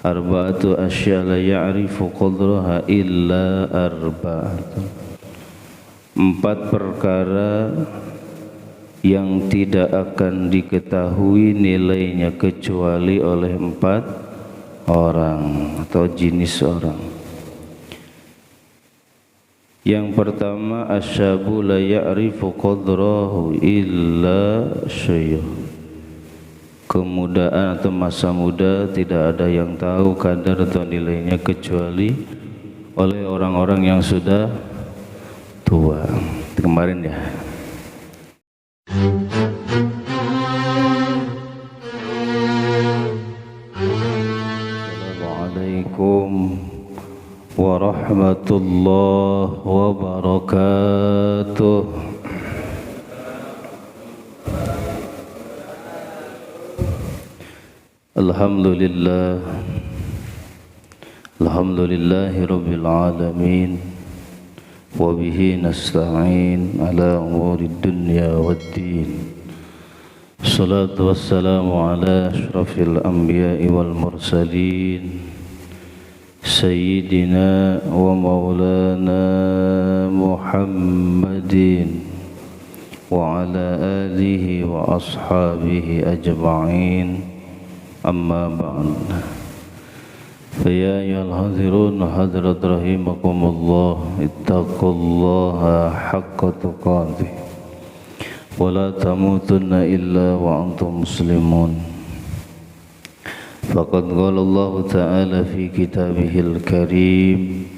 Arba'atu asya la ya'rifu qadraha illa arba'atu. 4 perkara yang tidak akan diketahui nilainya kecuali oleh 4 orang atau jenis orang. Yang pertama, asyabu la ya'rifu qadrahu illa syuyukh. Kemudaan atau masa muda tidak ada yang tahu kadar atau nilainya kecuali oleh orang-orang yang sudah tua. Itu kemarin ya. Assalamualaikum warahmatullahi wabarakatuh. Alhamdulillahi rabbil alamin wa bihi nasta'in ala umuri dunya waddin. Salatu wassalamu ala ashrafil anbiya'i wal mursalin sayyidina wa maulana Muhammadin wa ala alihi wa ashabihi ajma'in. Amma ba'd. Ya ayyuhal hadirin hadirat rahimakumullah, ittaqullaha haqqa tuqatih wa la tamutunna illa wa antum muslimun. Faqad qala Allah ta'ala fi kitabihil karim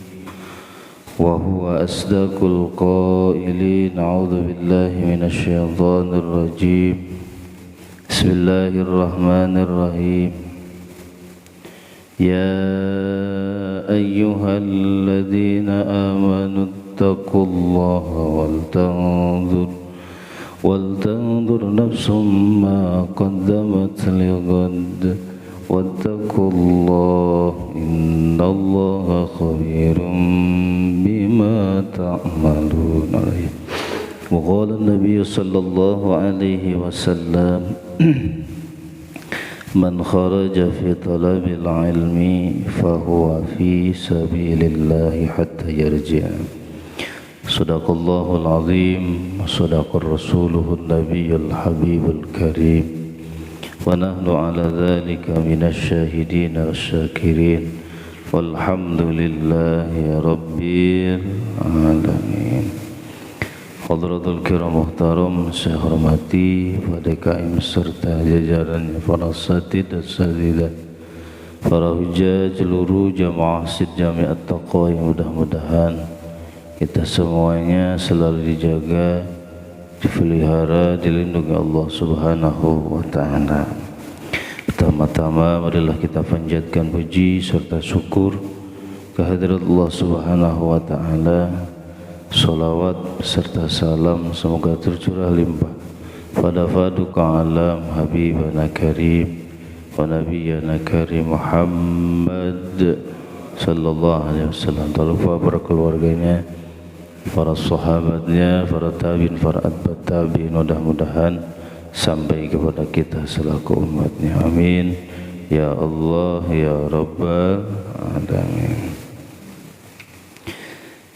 wa huwa asdaqul qailin. A'udzu billahi minasy syaithanir rajim. Bismillahirrahmanirrahim. Ya ayyuhalladzina amanu taqullaha wal tanzur nafsum ma qaddamat lighad wattaqullaha innallaha khabirum bima ta'malun. Wa qala an-nabiy sallallahu alaihi wasallam man kharaja fi talabil ilmi fahuwa fi sabilillahi hatta yarji'a. Sadaqallahul azim, sadaqar rasuluhun nabiyyul habibul karim, wa nahnu ala dhalika minasy syahidin wasyakirin, walhamdulillahi rabbil alamin. Hadratul kiram muhtaram, saya hormati pada DKM serta jajarannya, para asatidz dan asatidzah, para hujjah, seluruh jamaah Masjid Jami' At-Taqwa, yang mudah-mudahan kita semuanya selalu dijaga, dipelihara, dilindungi Allah Subhanahu wa ta'ala. Pertama-tama marilah kita panjatkan puji serta syukur kehadirat Allah Subhanahu wa ta'ala. Salawat serta salam semoga tercurah limpah pada faduka alam habibana karim wa nabiyyana karim Muhammad sallallahu alaihi wasallam. Tak lupa para keluarganya, para sahabatnya, para tabi'in, para atba' tabi'in, mudah-mudahan sampai kepada kita selaku umatnya. Amin ya Allah ya Rabbal alamin.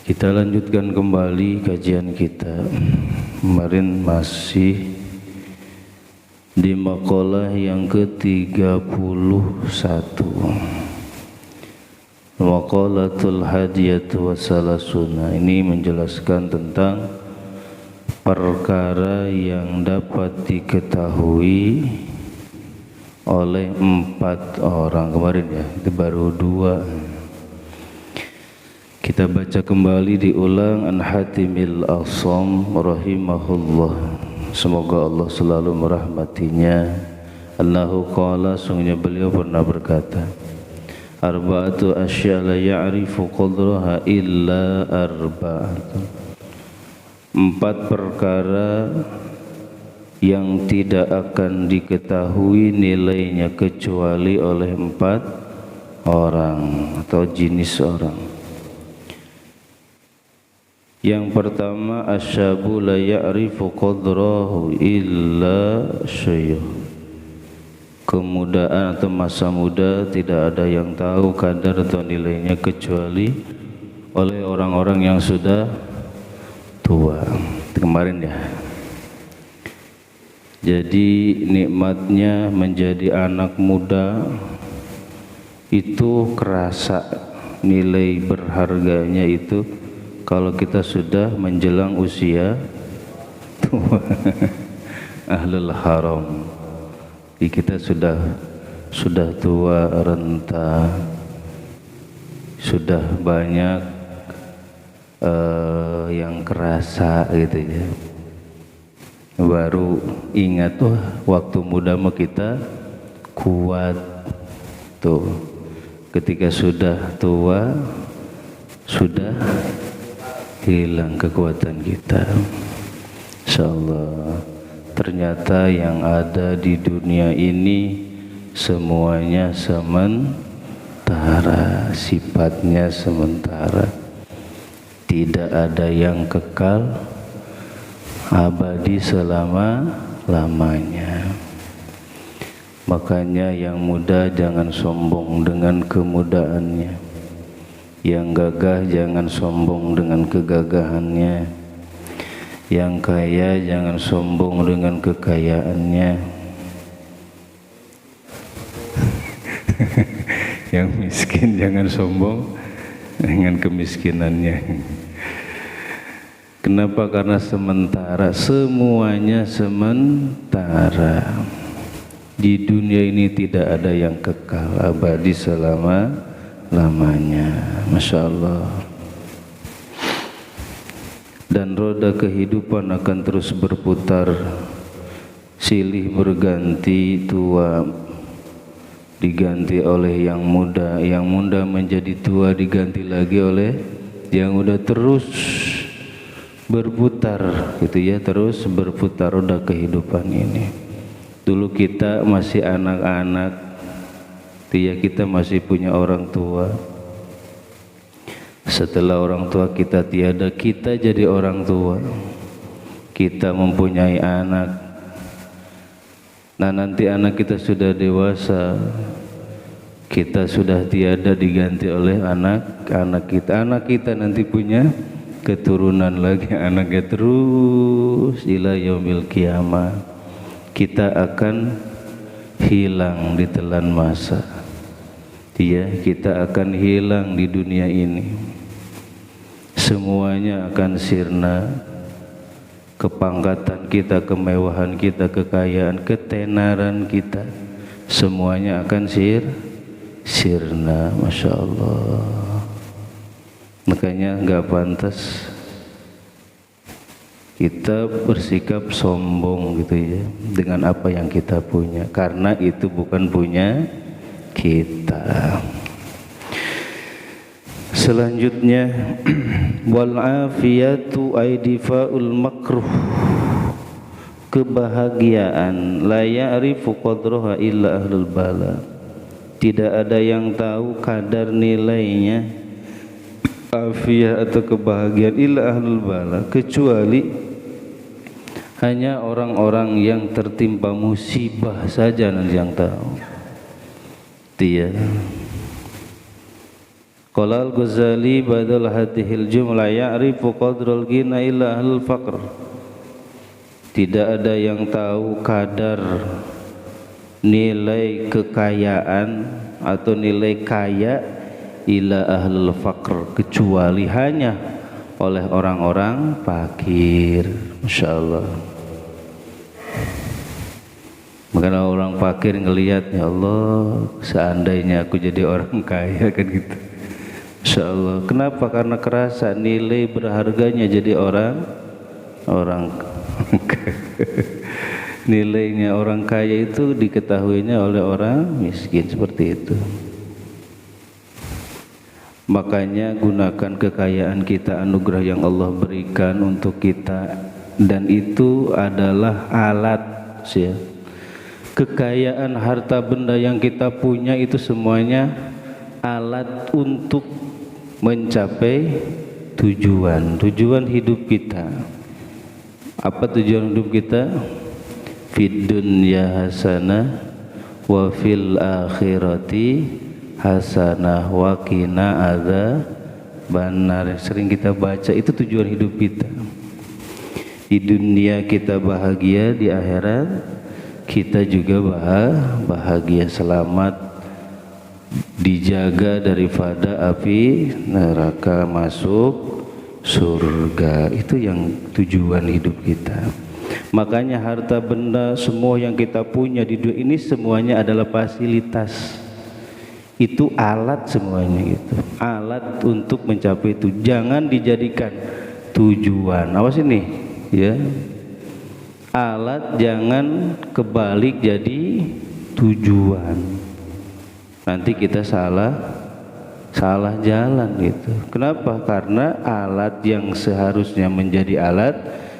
Kita lanjutkan kembali kajian kita. Kemarin masih di maqalah yang ke-31, Maqalatul hadiyatu wassalasuna. Ini menjelaskan tentang perkara yang dapat diketahui oleh 4 orang. Kemarin ya, itu baru 2. Kita baca kembali, diulang. An Hatimil Asam rahimahullah, semoga Allah selalu merahmatinya. Allahu qala, sungguhnya beliau pernah berkata, arba'atu asya la ya'rifu qadraha illa arba'atu. 4 perkara yang tidak akan diketahui nilainya kecuali oleh 4 orang atau jenis orang. Yang pertama, asyabu la ya'rifu qadrahu illa syuyukh. Kemudaan atau masa muda tidak ada yang tahu kadar atau nilainya kecuali oleh orang-orang yang sudah tua. Kemarin ya. Jadi nikmatnya menjadi anak muda itu kerasa, nilai berharganya itu kalau kita sudah menjelang usia tua. Ahlul haram. Jadi kita sudah tua, renta, sudah banyak yang kerasa gitu ya. Baru ingat tuh waktu muda mah kita kuat tuh. Ketika sudah tua sudah hilang kekuatan kita. Insyaallah. Ternyata yang ada di dunia ini semuanya sementara, sifatnya sementara, tidak ada yang kekal abadi selama-lamanya. Makanya yang muda jangan sombong dengan kemudaannya, yang gagah jangan sombong dengan kegagahannya, yang kaya jangan sombong dengan kekayaannya, yang miskin jangan sombong dengan kemiskinannya. Kenapa? Karena sementara, semuanya sementara. Di dunia ini tidak ada yang kekal abadi selama-lamanya. Masya Allah. Dan roda kehidupan akan terus berputar, silih berganti, tua diganti oleh yang muda menjadi tua diganti lagi oleh yang muda, terus berputar gitu ya, terus berputar roda kehidupan ini. Dulu kita masih anak-anak, kita masih punya orang tua. Setelah orang tua kita tiada, kita jadi orang tua. Kita mempunyai anak. Nah, nanti anak kita sudah dewasa, kita sudah tiada, diganti oleh anak kita. Anak kita nanti punya keturunan lagi, anaknya, terus ila yaumil qiyamah. Kita akan hilang di telan masa. Kita akan hilang di dunia ini. Semuanya akan sirna. Kepangkatan kita, kemewahan kita, kekayaan, ketenaran kita, semuanya akan sirna. Masya Allah. Makanya nggak pantas kita bersikap sombong gitu ya dengan apa yang kita punya, karena itu bukan punya kita. Selanjutnya wal afiyatu aidifaul makruh, kebahagiaan la ya'rifu qadraha illa ahlul bala, tidak ada yang tahu kadar nilainya afiyah atau kebahagiaan illa ahlul bala, kecuali hanya orang-orang yang tertimpa musibah saja yang tahu. Qala al-Ghazali badal hadhil jumlah ya'rifu qadral ghina illa ahlul faqr, tidak ada yang tahu kadar nilai kekayaan atau nilai kaya illa ahlul faqr, kecuali hanya oleh orang-orang fakir. Masya Allah. Makanya orang fakir ngelihat, ya Allah, seandainya aku jadi orang kaya, kan gitu. Masya Allah. Kenapa? Karena kerasa nilai berharganya jadi orang nilainya orang kaya itu diketahuinya oleh orang miskin, seperti itu. Makanya gunakan kekayaan kita, anugerah yang Allah berikan untuk kita, dan itu adalah alat ya. Kekayaan harta benda yang kita punya itu semuanya alat untuk mencapai tujuan hidup kita. Apa tujuan hidup kita? Fid dunya hasanah wa fil akhirati hasanah wa qina adzabannar. Sering kita baca, itu tujuan hidup kita. Di dunia kita bahagia, di akhirat kita juga bahagia, selamat, dijaga daripada api neraka, masuk surga. Itu yang tujuan hidup kita. Makanya harta benda semua yang kita punya di dunia ini semuanya adalah fasilitas. Itu alat semuanya gitu. Alat untuk mencapai itu. Jangan dijadikan tujuan. Awas ini, ya. Alat jangan kebalik jadi tujuan. Nanti kita salah jalan gitu. Kenapa? Karena alat yang seharusnya menjadi alat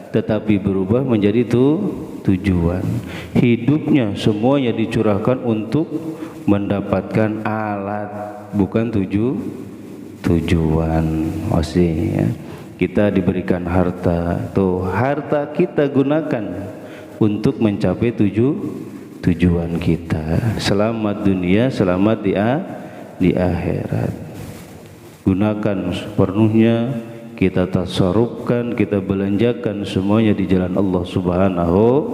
tetapi berubah menjadi tujuan. Hidupnya semuanya dicurahkan untuk mendapatkan alat, bukan tujuan. Masih ya. Kita diberikan harta, harta kita gunakan untuk mencapai tujuan kita. Selamat dunia, selamat di akhirat. Gunakan sepenuhnya, kita tasarrufkan, kita belanjakan semuanya di jalan Allah Subhanahu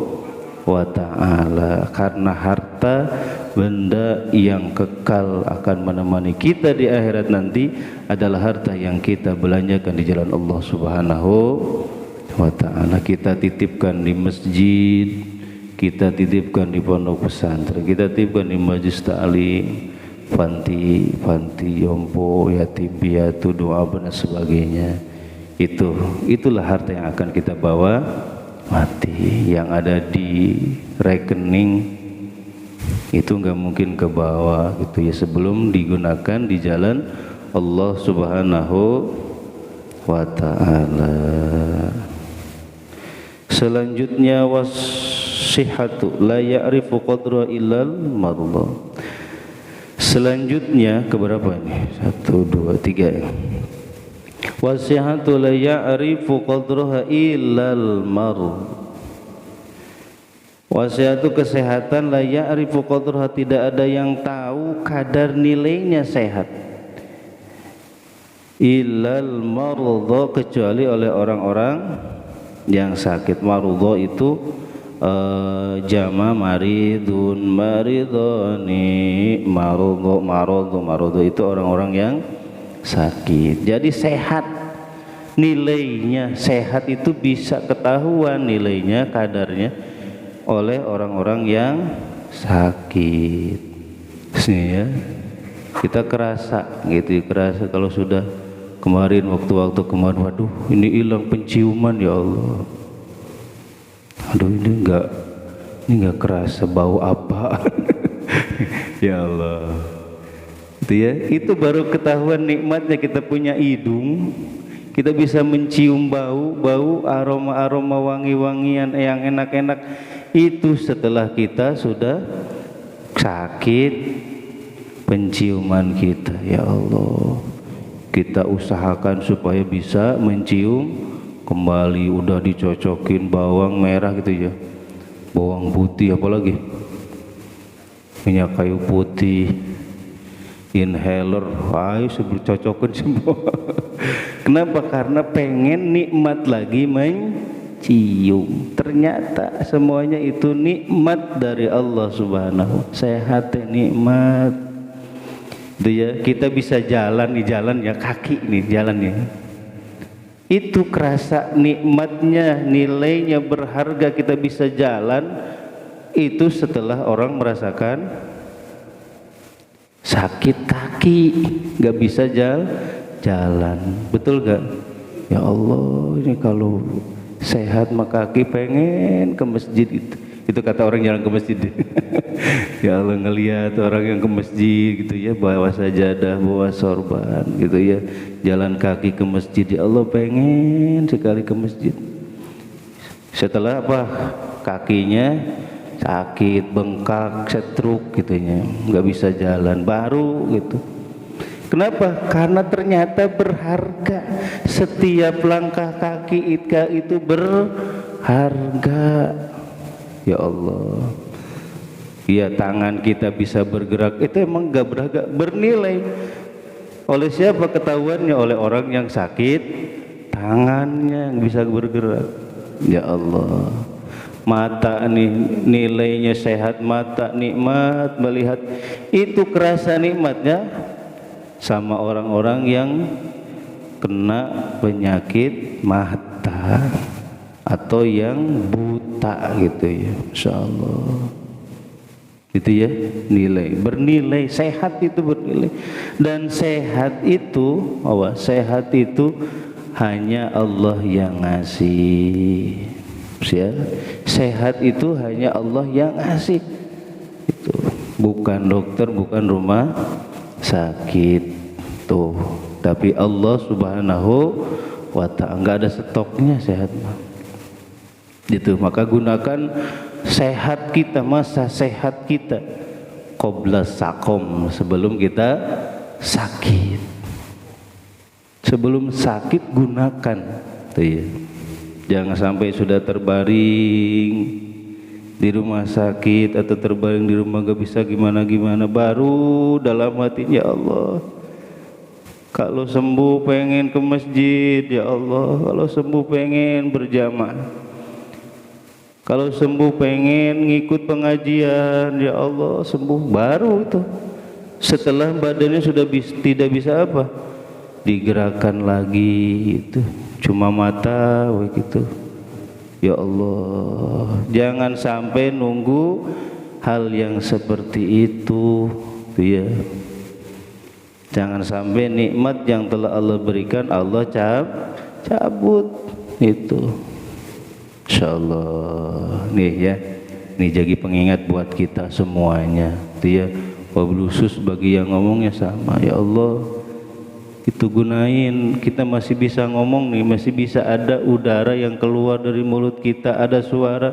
wa ta'ala. Karena harta benda yang kekal akan menemani kita di akhirat nanti adalah harta yang kita belanjakan di jalan Allah Subhanahu wa ta'ala. Kita titipkan di masjid, kita titipkan di pondok pesantren, kita titipkan di majelis ta'lim, panti jompo, yatim piatu, doa dan sebagainya. Itulah harta yang akan kita bawa mati. Yang ada di rekening itu nggak mungkin ke bawah gitu ya, sebelum digunakan di jalan Allah Subhanahu wa ta'ala. Selanjutnya wasihatu la ya'rifu qadra illal marda. Selanjutnya keberapa ini? 1, 2, 3 ya. Wasihatu la ya'rifu qadraha illal marda. Wasihatu kesehatan, la ya'rifu qadraha, tidak ada yang tahu kadar nilainya sehat, illal marda, kecuali oleh orang-orang yang sakit. Marda itu jama maridun, maridoni, marodo itu orang-orang yang sakit. Jadi sehat, nilainya sehat itu bisa ketahuan nilainya, kadarnya oleh orang-orang yang sakit. Ya, kita kerasa gitu, kerasa kalau sudah kemarin waktu kemarin, waduh ini hilang penciuman ya Allah, aduh ini enggak kerasa bau apa. Ya Allah, itu ya, itu baru ketahuan nikmatnya kita punya hidung, kita bisa mencium bau aroma wangi-wangian yang enak-enak. Itu setelah kita sudah sakit penciuman kita. Ya Allah, kita usahakan supaya bisa mencium kembali. Udah dicocokin bawang merah gitu ya, bawang putih, apalagi minyak kayu putih, inhaler, ayo sebelum cocokin semua. Kenapa? Karena pengen nikmat lagi mencium. Ternyata semuanya itu nikmat dari Allah Subhanahu. Sehat nikmat. Itu ya, kita bisa jalan di jalan ya, kaki nih jalannya. Itu kerasa nikmatnya, nilainya berharga, kita bisa jalan. Itu setelah orang merasakan sakit kaki, nggak bisa jalan. Betul gak? Ya Allah, ini kalau sehat maka kaki pengen ke masjid. Itu kata orang jalan ke masjid. Ya Allah, ngelihat orang yang ke masjid gitu ya, bawa sajadah, bawa sorban gitu ya, jalan kaki ke masjid, ya Allah pengen sekali ke masjid. Setelah apa? Kakinya sakit, bengkak, stroke gitunya, nggak bisa jalan, baru gitu. Kenapa? Karena ternyata berharga. Setiap langkah kaki itu berharga. Ya Allah, Ya, tangan kita bisa bergerak, itu emang gak bernilai. Oleh siapa ketahuannya? Oleh orang yang sakit tangannya yang bisa bergerak. Ya Allah, mata nih nilainya sehat, mata nikmat melihat, itu kerasa nikmatnya sama orang-orang yang kena penyakit mata atau yang buta gitu ya. Masya Allah, itu ya nilai, bernilai. Sehat itu bernilai, dan sehat itu sehat itu hanya Allah yang ngasih ya. Sehat itu hanya Allah yang ngasih, itu bukan dokter, bukan rumah sakit tuh, tapi Allah Subhanahu wa ta'ala. Enggak ada stoknya sehat itu. Maka gunakan sehat kita, masa sehat kita qabla sakom, sebelum kita sakit. Sebelum sakit gunakan tuh ya. Jangan sampai sudah terbaring di rumah sakit atau terbaring di rumah gak bisa gimana-gimana, baru dalam hati, ya Allah, kalau sembuh pengen ke masjid, ya Allah, kalau sembuh pengen berjamaah, kalau sembuh pengen ngikut pengajian, ya Allah sembuh. Baru itu setelah badannya sudah tidak bisa apa, digerakkan lagi, itu cuma mata begitu. Ya Allah, jangan sampai nunggu hal yang seperti itu ya. Jangan sampai nikmat yang telah Allah berikan Allah cabut itu. Insyaallah nih ya, ini jadi pengingat buat kita semuanya itu ya. Wabil khusus bagi yang ngomongnya sama, ya Allah, itu gunain, kita masih bisa ngomong nih, masih bisa ada udara yang keluar dari mulut kita, ada suara,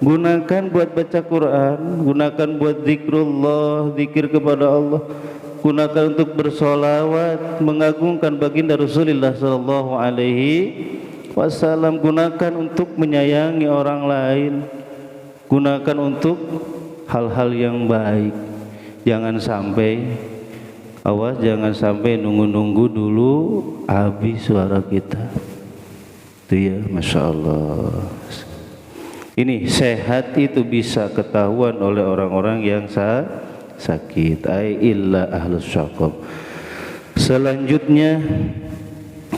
gunakan buat baca Quran, gunakan buat zikrullah, zikir kepada Allah, gunakan untuk bersolawat, mengagungkan baginda Rasulullah sallallahu alaihi wasallam, gunakan untuk menyayangi orang lain, gunakan untuk hal-hal yang baik. Jangan sampai, awas, jangan sampai nunggu-nunggu dulu habis suara kita itu ya. Masya Allah, ini sehat itu bisa ketahuan oleh orang-orang yang sakit, ai illa ahlus syaqam. Selanjutnya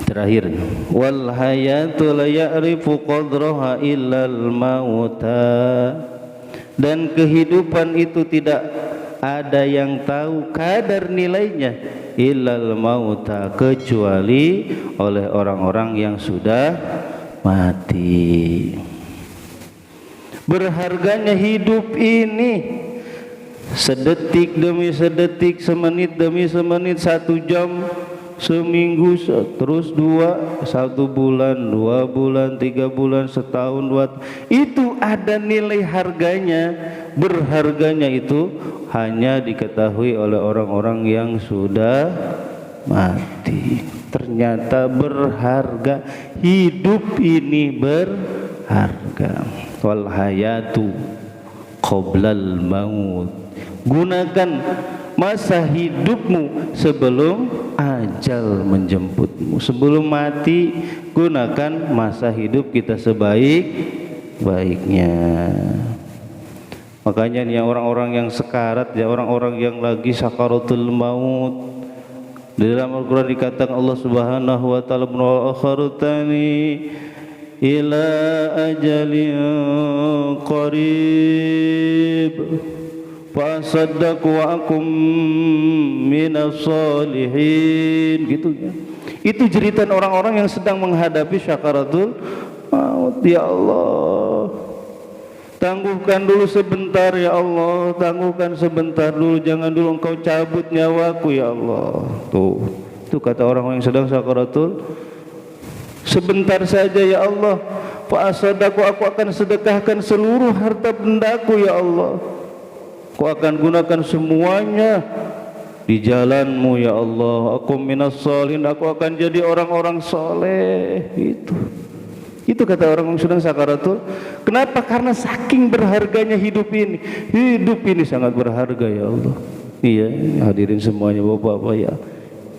terakhir, wal hayatu la ya'rifu qadraha illal mauta, dan kehidupan itu tidak ada yang tahu kadar nilainya illal mauta, kecuali oleh orang-orang yang sudah mati. Berharganya hidup ini, sedetik demi sedetik, semenit demi semenit, 1 jam, seminggu, terus 1 bulan, 2 bulan, 3 bulan, setahun, 2 itu ada nilai harganya. Berharganya itu hanya diketahui oleh orang-orang yang sudah mati. Ternyata berharga, hidup ini berharga. Wal hayatu qoblal maut, gunakan masa hidupmu sebelum ajal menjemputmu. Sebelum mati, gunakan masa hidup kita sebaik-baiknya. Makanya nih orang-orang yang sekarat ya, orang-orang yang lagi sakaratul maut, di dalam Al-Quran dikatakan Allah Subhanahu wa ta'ala, akhartani ila ajalin qarib fasaddaq wa akum minas solihin, gitu ya. Itu jeritan orang-orang yang sedang menghadapi syakaratul maut. Ya Allah, tangguhkan dulu sebentar ya Allah, tangguhkan sebentar dulu, jangan dulu engkau cabut nyawaku ya Allah. Tuh, itu kata orang yang sedang sakaratul, sebentar saja ya Allah. Fa asadaku, aku akan sedekahkan seluruh harta bendaku ya Allah, aku akan gunakan semuanya di jalanmu ya Allah. Aku minas sholihin, aku akan jadi orang-orang soleh. Itu kata orang yang sedang sakaratul. Kenapa? Karena saking berharganya hidup ini. Hidup ini sangat berharga ya Allah. Iya, hadirin semuanya Bapak-bapak ya.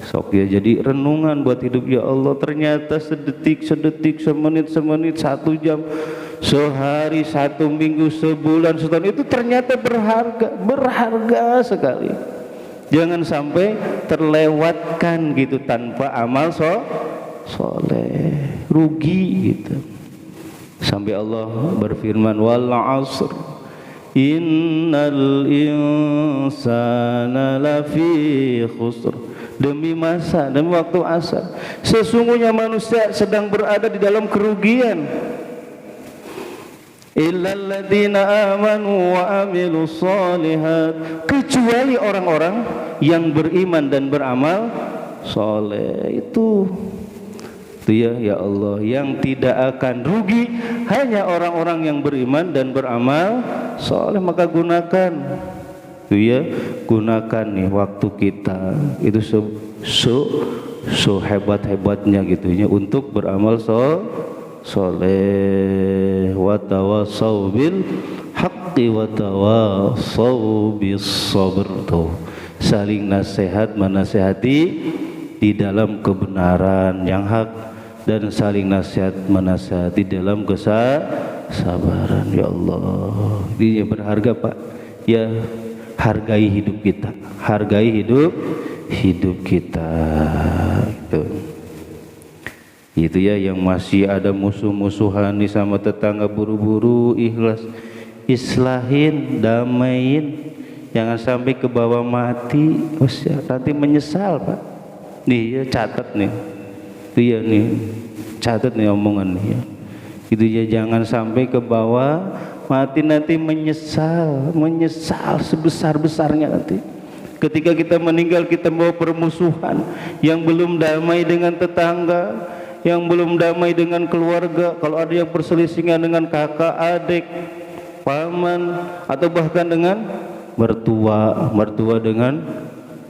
Sok ya jadi renungan buat hidup ya Allah. Ternyata sedetik, semenit, 1 jam, sehari, 1 minggu, sebulan, setahun itu ternyata berharga sekali. Jangan sampai terlewatkan gitu tanpa amal soleh, rugi gitu. Sampai Allah berfirman wal 'asr innal insana lafi khusr. Demi masa, demi waktu asar, sesungguhnya manusia sedang berada di dalam kerugian. Illal ladzina amanu wa amilus solihat, kecuali orang-orang yang beriman dan beramal soleh. Itu ya Allah, yang tidak akan rugi hanya orang-orang yang beriman dan beramal soleh. Maka gunakan gunakan nih waktu kita itu so hebat-hebatnya gitu ya untuk beramal soleh. Wa tawassaw bil haqqi wa tawassaw bis sabr. Tuh, saling nasihat menasihati di dalam kebenaran yang hak dan saling nasihat menasihati dalam kesabaran. Ya Allah, ini berharga Pak ya. Hargai hidup kita, hargai hidup kita. Itu ya, yang masih ada musuh-musuhan nih sama tetangga, buru-buru ikhlas, islahin, damain, jangan sampai ke bawah mati. Nanti menyesal Pak. Nih ya, catat nih. Iya nih, catat nih omongan nih ya. Itu ya, jangan sampai ke bawah mati nanti menyesal sebesar-besarnya nanti. Ketika kita meninggal kita bawa permusuhan, yang belum damai dengan tetangga, yang belum damai dengan keluarga, kalau ada yang perselisihan dengan kakak, adik, paman, atau bahkan dengan mertua dengan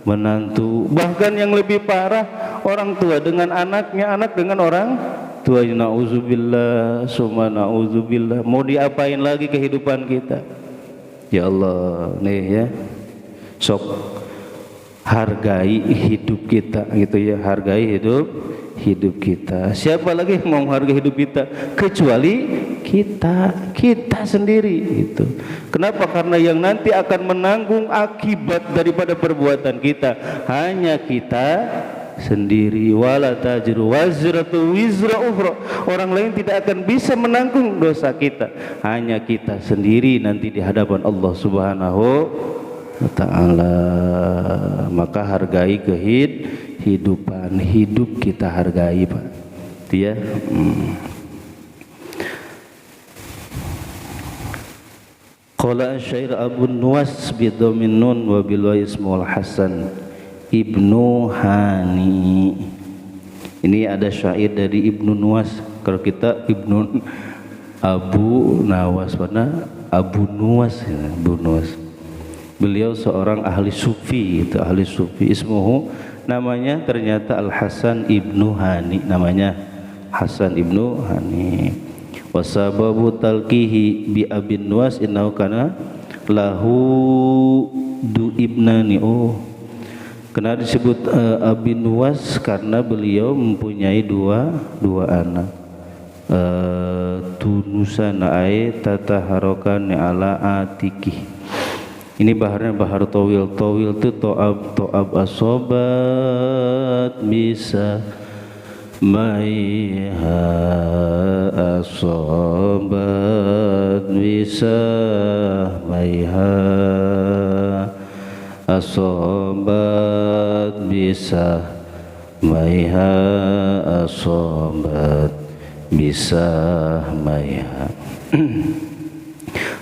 menantu, bahkan yang lebih parah orang tua dengan anaknya, anak dengan orang tua. Na'udzubillah, summa na'udzubillah. Mau diapain lagi kehidupan kita ya Allah nih ya. Sok hargai hidup kita gitu ya, hargai hidup kita. Siapa lagi yang mau hargai hidup kita kecuali kita sendiri gitu. Kenapa? Karena yang nanti akan menanggung akibat daripada perbuatan kita hanya kita sendiri. Wala tajiru wazratu wizra ukhra, orang lain tidak akan bisa menanggung dosa kita, hanya kita sendiri nanti di hadapan Allah Subhanahu wa ta'ala. Maka hargai kehidupan hidup kita, hargai Pak ya. Qala syair Abu Nuwas bidhamin nun wa bil ismul Hasan Ibnu Hani. Ini ada syair dari Ibnu Nuwas. Kalau kita Ibnu Abu Nawas, mana Abu Nuwas ya, Abu Nuwas. Beliau seorang ahli sufi, itu ahli sufi. Ismuhu, namanya ternyata Al Hasan Ibnu Hani, namanya Hasan Ibnu Hani. Wasababu talqihi bi Abin Nuwas innahu kana lahu du ibnani. Kenapa disebut Abi Nuwas? Karena beliau mempunyai dua anak. Tunusan ay tataharokan ala atiki. Ini baharnya bahar tawil. Tawil itu to'ab asobat bisa maiha asobat bisa maiha asobat bisa maiha asobat bisa maiha.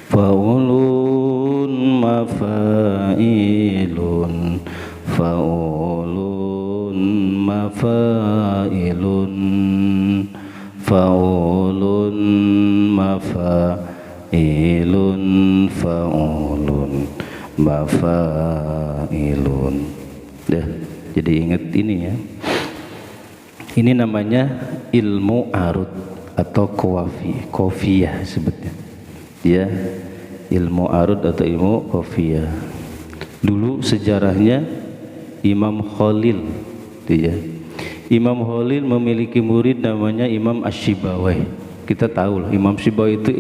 Faulun mafailun faulun mafailun faulun mafailun faulun mafailun. Jadi ingat ini ya. Ini namanya ilmu arud. atau qafiyah sebetulnya. Ya, ilmu arud atau ilmu qafiyah. Dulu sejarahnya Imam Khalil, ya. Imam Khalil memiliki murid namanya Imam Asy-Syibawayh. Kita tahu lah Imam Syibawayh itu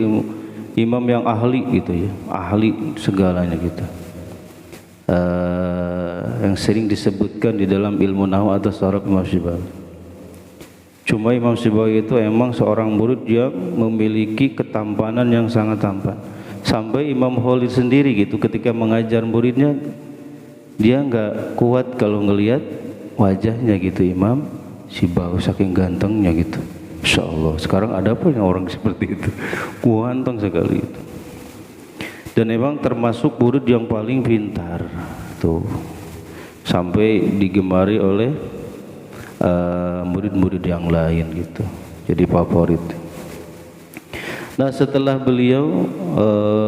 imam yang ahli gitu ya, ahli segalanya gitu. Yang sering disebutkan di dalam ilmu nahwu atau sharaf Imam Syibawayh. Cuma Imam Syibawayh itu emang seorang murid yang memiliki ketampanan yang sangat tampan. Sampai Imam Khalil sendiri gitu ketika mengajar muridnya, dia nggak kuat kalau ngelihat wajahnya gitu Imam Syibawayh, saking gantengnya gitu. Insya Allah sekarang ada apa yang orang seperti itu, ganteng sekali itu. Dan emang termasuk murid yang paling pintar tuh, sampai digemari oleh murid-murid yang lain gitu, jadi favorit. Nah setelah beliau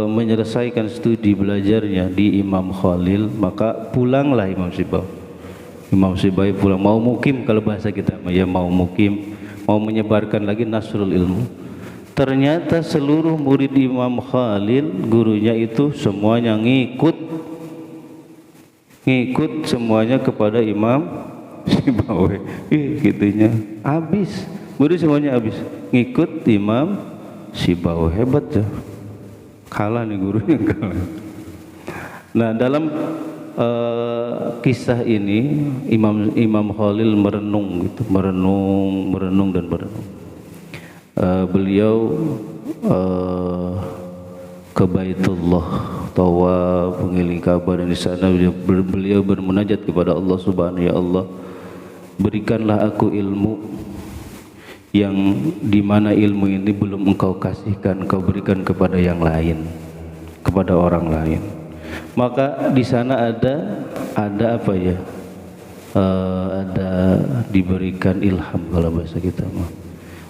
menyelesaikan studi belajarnya di Imam Khalil, maka pulanglah Imam Syibawayh. Imam Syibawayh pulang, mau mukim kalau bahasa kita ya, mau mukim, mau menyebarkan lagi nasrul ilmu. Ternyata seluruh murid Imam Khalil, gurunya itu semuanya ngikut semuanya kepada Imam Syibawayh. Gitunya habis, murid semuanya habis ngikut Imam Syibawayh. Hebat tuh, kalah nih gurunya, kalah. Nah dalam kisah ini Imam Khalil merenung gitu, merenung. Beliau ke Baitullah, tawaf, mengelilingi Ka'bah, dan di sana beliau bermunajat kepada Allah Subhanahu, ya Allah, berikanlah aku ilmu yang dimana ilmu ini belum engkau kasihkan, engkau berikan kepada yang lain, kepada orang lain. Maka di sana ada apa ya? Ada diberikan ilham kalau bahasa kita mah,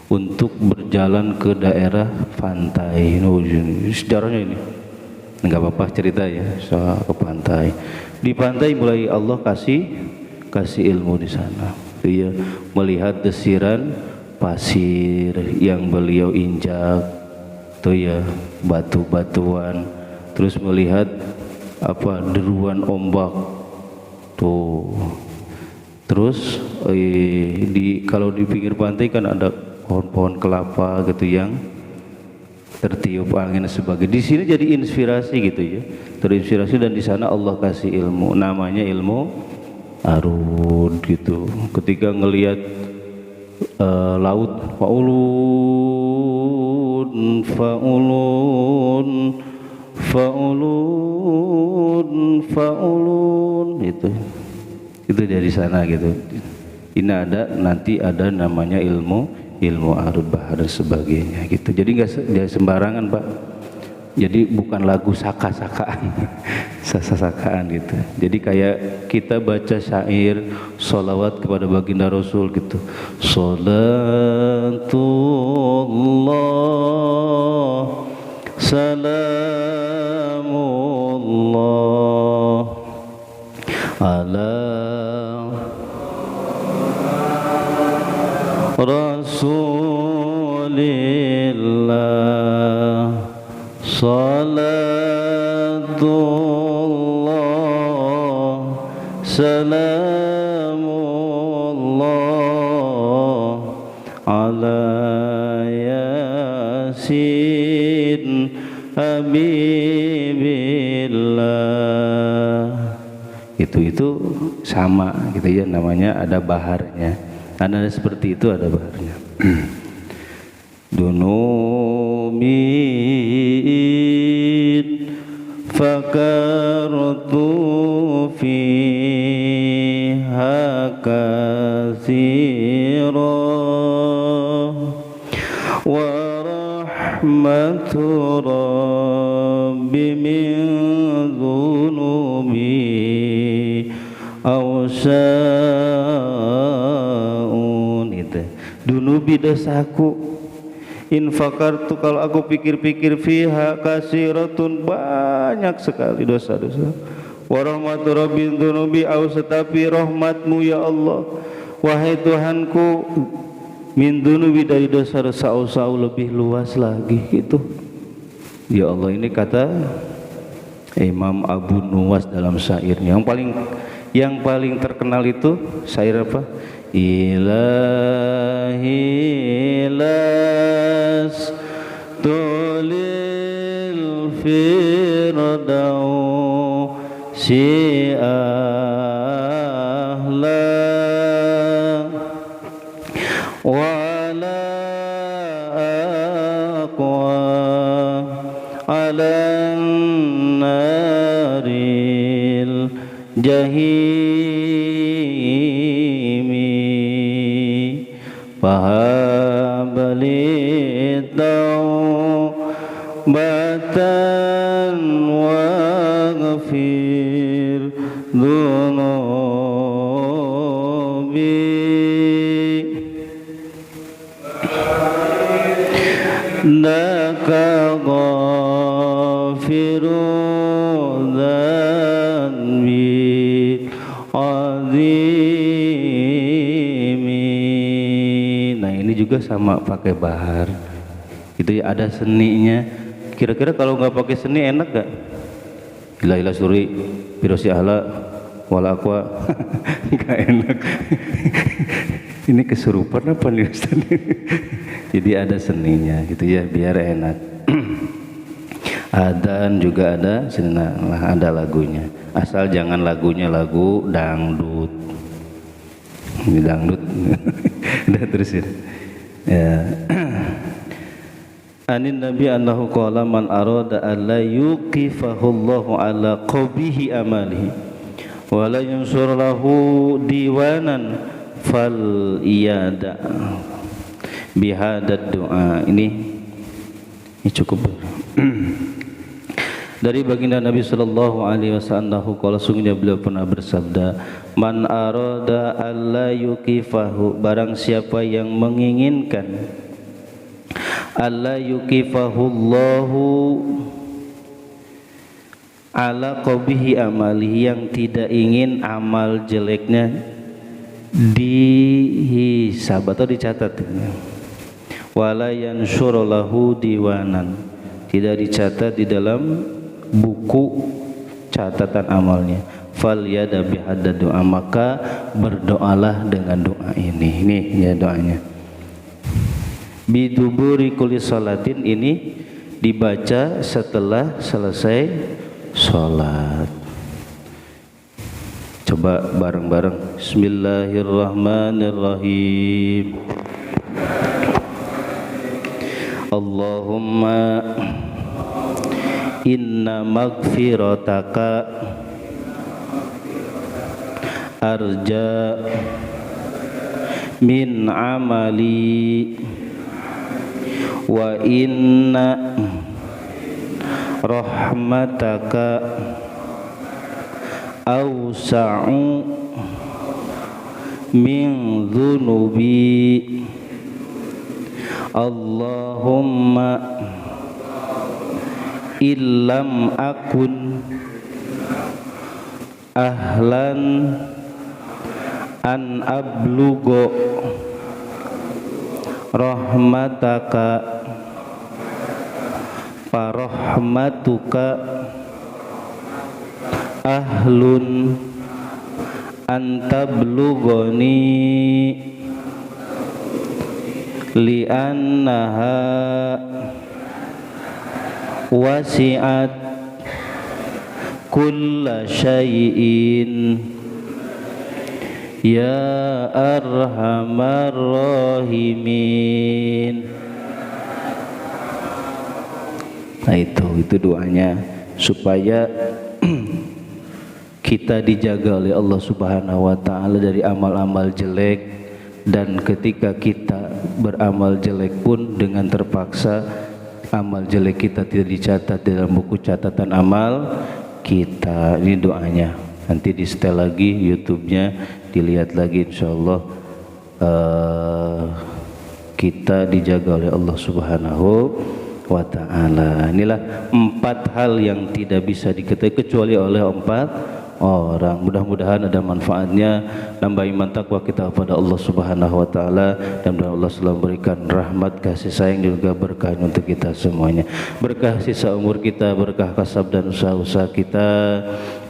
untuk berjalan ke daerah pantai. Sejarahnya ini nggak apa-apa cerita ya, soal ke pantai. Di pantai mulai Allah kasih ilmu di sana. Dia melihat desiran pasir yang beliau injak, tuh ya, batu-batuan. Terus melihat apa, deruan ombak tuh. Terus kalau di pinggir pantai kan ada pohon-pohon kelapa gitu yang tertiup angin sebagai. Di sini jadi inspirasi gitu ya, terinspirasi, dan di sana Allah kasih ilmu, namanya ilmu arud gitu. Ketika ngelihat laut, faulun itu dari sana gitu. Ini nanti ada namanya ilmu arud bahar dan sebagainya gitu. Jadi nggak sembarangan Pak. Jadi bukan lagu saka-sakaan gitu. Jadi kayak kita baca syair sholawat kepada baginda Rasul gitu. Salatullah salamullah ala Rasulillah, salatullah salamullah ala yasin habibillah. Itu sama gitu ya, namanya ada baharnya. Ada seperti itu, ada baharnya. Dunumin fakartu fiha katsira wa rahmatu rabbi min dhunubi awsa'un. Itu dunubi, dosaku. Infakartu, kalau aku pikir-pikir, fiha kasiratun, banyak sekali dosa-dosa. Wa rahmatu rabbil dhunubi, au tetapi rahmatmu ya Allah, wahai Tuhanku, min dunubi dari dosa sau lebih luas lagi gitu. Ya Allah, ini kata Imam Abu Nuwas dalam syairnya. Yang paling terkenal itu syair apa? Ilahi las tulil firdausi ahla wala aqwa ala naril jahimi fahabali taubatan waghfir dhunubi daka ghafiru dzanbi azimi. Nah ini juga sama pakai bahar itu ya, ada seninya. Kira-kira kalau nggak pakai seni enak gak? Ila suri pirosi ahla wala aqua nggak enak. Ini kesurupan apa nih Ustaz? Jadi ada seninya gitu ya biar enak. Adzan juga ada seni, ada lagunya. Asal jangan lagunya lagu dangdut. Ini dangdut. Udah terusin. Ya. Anin Nabi annahu qala man arada alla yuqifahu Allahu ala qabihi amalihi wa la yansur lahu diwanan fal iyada bihadad doa. Ini cukup. Dari baginda Nabi sallallahu alaihi wasallam qala sungguhnya beliau pernah bersabda, man arada alla yuqifahu, barang siapa yang menginginkan alla yuqifahullahu ala qabihi amalihi, yang tidak ingin amal jeleknya dihisab atau dicatat, wala yansyurulahu diwanan, tidak dicatat di dalam buku catatan amalnya, fal yada bihadda doa, maka berdoalah dengan doa ini. Nih ya doanya. Biduburi kulli salatin, ini dibaca setelah selesai sholat. Coba bareng-bareng. Bismillahirrahmanirrahim. Allahumma inna maghfirataka arja min amali wa inna rahmataka awsa'u min dhunubi. Allahumma illam akun ahlan an ablugo rahmataka farahmatuka ahlun antablugoni li'annaha wasi'at kulla syai'in ya arhamar rahimin. Nah itu doanya supaya kita dijaga oleh Allah Subhanahu wa taala dari amal-amal jelek, dan ketika kita beramal jelek pun dengan terpaksa amal jelek kita tidak dicatat dalam buku catatan amal kita. Ini doanya, nanti di setel lagi YouTube-nya, dilihat lagi, insyaallah kita dijaga oleh Allah Subhanahu wa ta'ala. Inilah 4 hal yang tidak bisa diketahui kecuali oleh orang. Mudah-mudahan ada manfaatnya, nambah iman takwa kita kepada Allah Subhanahu wa taala, dan mudah Allah selalu berikan rahmat, kasih sayang dan juga berkah untuk kita semuanya. Berkah sisa umur kita, berkah kasab dan usaha-usaha kita,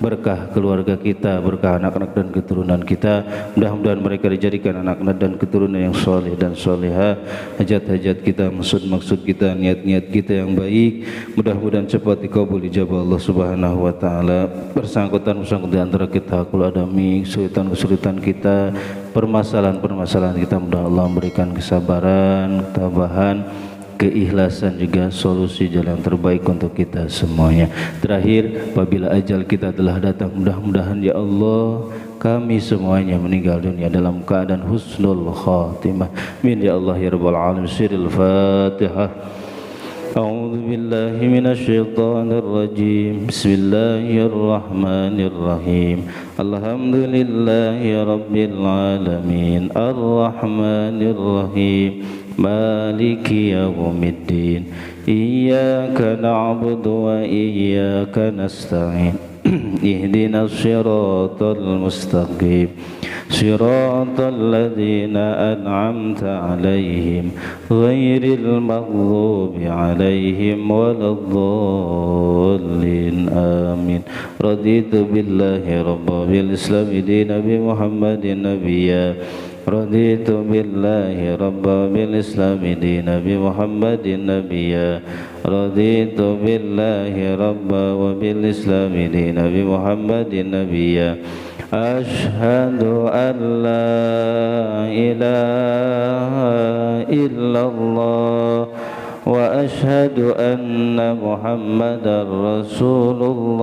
berkah keluarga kita, berkah anak-anak dan keturunan kita. Mudah-mudahan mereka dijadikan anak-anak dan keturunan yang soleh dan soleha. Hajat-hajat kita, maksud-maksud kita, niat-niat kita yang baik, mudah-mudahan cepat dikabul ijabah Allah Subhanahu wa taala. Bersangkutan di antara kita, kalau ada kesulitan-kesulitan kita, permasalahan-permasalahan kita, mudah Allah memberikan kesabaran, ketabahan, keikhlasan, juga solusi jalan terbaik untuk kita semuanya. Terakhir, apabila ajal kita telah datang, mudah-mudahan ya Allah kami semuanya meninggal dunia dalam keadaan husnul khatimah. Amin ya Allah ya rabbal alamin. Siril Fatihah. A'udzu billahi minasyaitonir rajim. Bismillahirrahmanirrahim. Alhamdulillahi rabbil alamin. Arrahmanir rahim. Maliki yaumiddin. Iyyaka na'budu wa iyyaka nasta'in. Ihdinas siratal mustaqim. Siratal ladzina an'amta 'alaihim ghairil maghdubi 'alaihim waladdallin. Amin. Raditu billahi rabban bil islami dinan bi Muhammadin nabiyya. Raditu billahi rabban bil islami dinan bi Muhammadin nabiyya. Raditu billahi rabban wa bil islami dinan bi Muhammadin nabiyya. Ashhadu an la ilaha illallah wa ashhadu anna Muhammadar Rasulullah.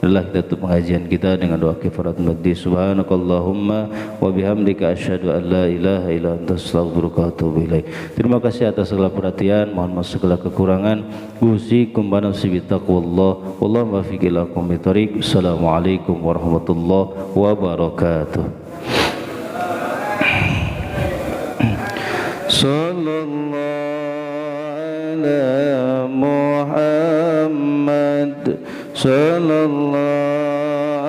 Adalah kita tutup pengajian kita dengan doa kifaratul majlis. Subhanakallahumma wa bihamdika asyhadu an la ilaha illa anta astaghfiruka wa atubu ilaik. Terima kasih atas segala perhatian, mohon maaf segala kekurangan. Usikum wa nafsi bittaqwallah. Wallahu muwaffiq ila aqwamit thoriq. Assalamualaikum warahmatullahi wabarakatuh. Sallallahu ala Muhammad sallallahu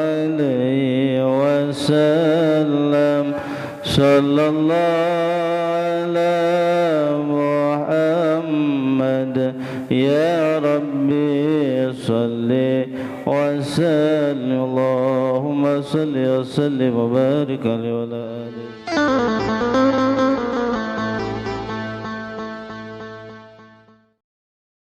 alaihi wasallam. Sallallahu ala Muhammad ya Rabbi salli wa sallim. Allahumma salli wa sallim wa barik alaihi wa ala alihi.